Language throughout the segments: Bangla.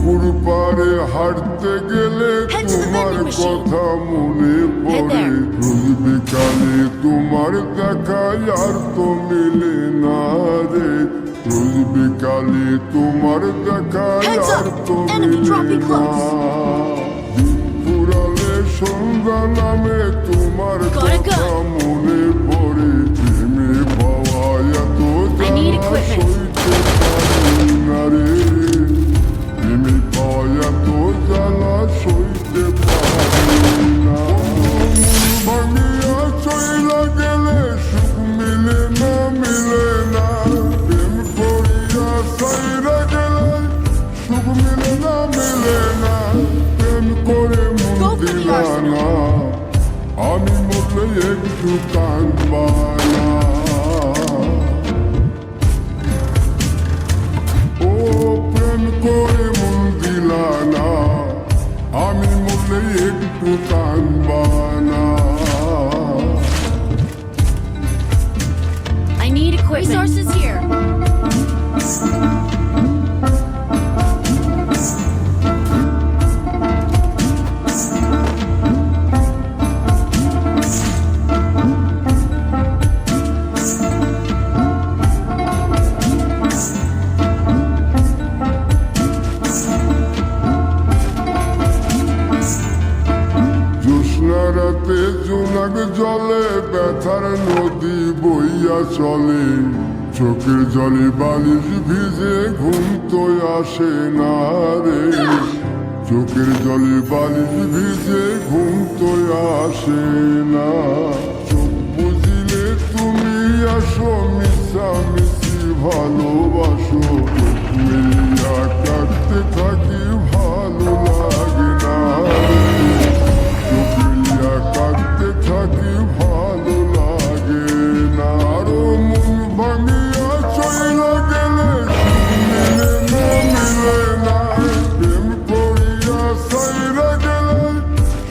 পুকুর পাড়ে হাঁটতে গেলে তোমার কথা মনে পড়ে। রোজ বিকালে তোমার দেখা আর তো মিলে না রে। রোজ বিকালে তোমার দেখা আর তো মিলে না। পুরালে সন্ধ্যা নামে তোমার কথা মনে পড়ে। প্রেমে পাওয়া এত জ্বালা সইতে পারি না রে। প্রেমে পাওয়া এত জ্বালা সইতে পারি না। ভাঙিয়া চইলা গেলে সুখ মিলে না, মিলে না। প্রেম করিয়া সাইরা গেলে সুখ মিলে না, মিলে না। প্রেম করে মন দিলা না, আমি মরলে একটু কাঁদবা না। ও প্রেম করে মন দিলা না, আমি মরলে একটু কাঁদবা না। I need equipment. Resources here. রাতে জোনাক জলে ব্যথার নদী বইয়া চলে। চোখের জলে বালিশ ভিজে ঘুম তো আসে না রে। চোখের জলে বালিশ ভিজে ঘুম তো আসে না। চোখ বুঝিলে তুমি আসো, মিশামিশি ভালোবাসো। মিলিয়া কাটতে থাকি ভালো লাগে না। কাঁদতে থাকি ভালো লাগে না। আরো মন ভাঙিয়া চইলা গেলে মিলে না, মিলে না। প্রেম করিয়া সাইরা গেলে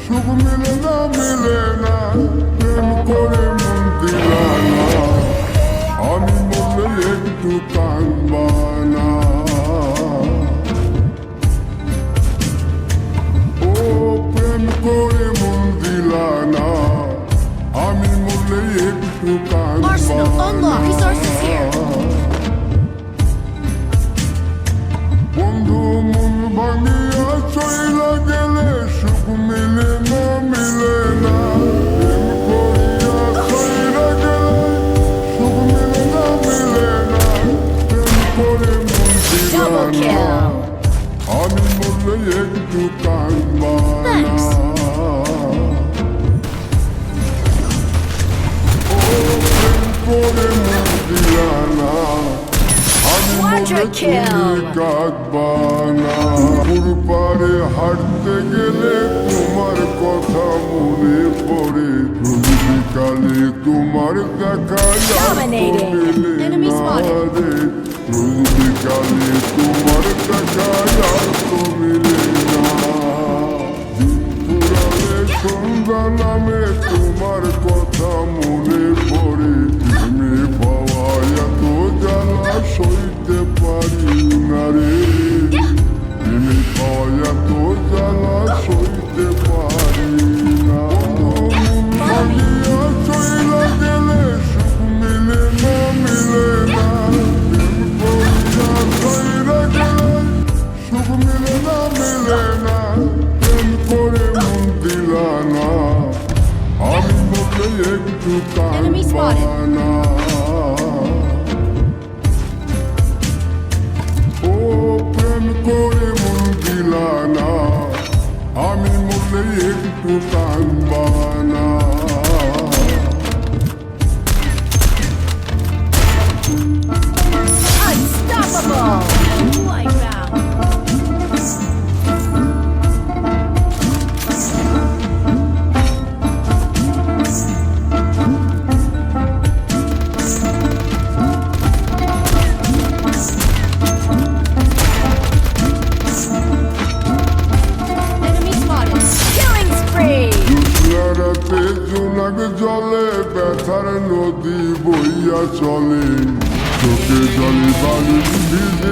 সুখ মিলে না, মিলে না। প্রেম করে মন দিলা না, আমি মরলে একটু কাঁদবা না। ও প্রেম করে মন দিলা না, আমি মরলে একটু কাঁদবা না। বন্ধু মন ভাঙিয়া চইলা গেলে সুখ মিলে না, মিলে না। প্রেম করিয়া সাইরা গেলে সুখ মিলে না, মিলে না। প্রেম করে মন দিলা না, আমি মরলে একটু কাঁদবা না। করে মন দিলা না, আমি মরলে তুমি কাঁদবা না। পুকুর পাড়ে হাঁটতে গেলে তোমার কথা মনে পড়ে। রোজ বিকালে তোমার দেখা আর তো মিলে না রে। রোজ বিকালে তোমার দেখা আর তো মিলে না। পুরালে সন্ধ্যা নামে তোমার কথা মনে পড়ে। প্রেমে পাওয়া এত জ্বালা সইতে পারি না রে। প্রেমে পাওয়া এত জ্বালা সইতে পারি না। ভাঙিয়া চইলা গেলে সুখ মিলে না, মিলে না। প্রেম করিয়া সাইরা গেলে সুখ মিলে না, মিলে না। প্রেম করে মন দিলা না, আমি মরলে একটু কাঁদবা না। ও প্রেম করে মন দিলা না, আমি মরলে একটু কাঁদবা না। Unstoppable. Like that. জোনাক জলে ব্যথার নদী বইয়া চলে। চোখে জলে বালিশ ভিজে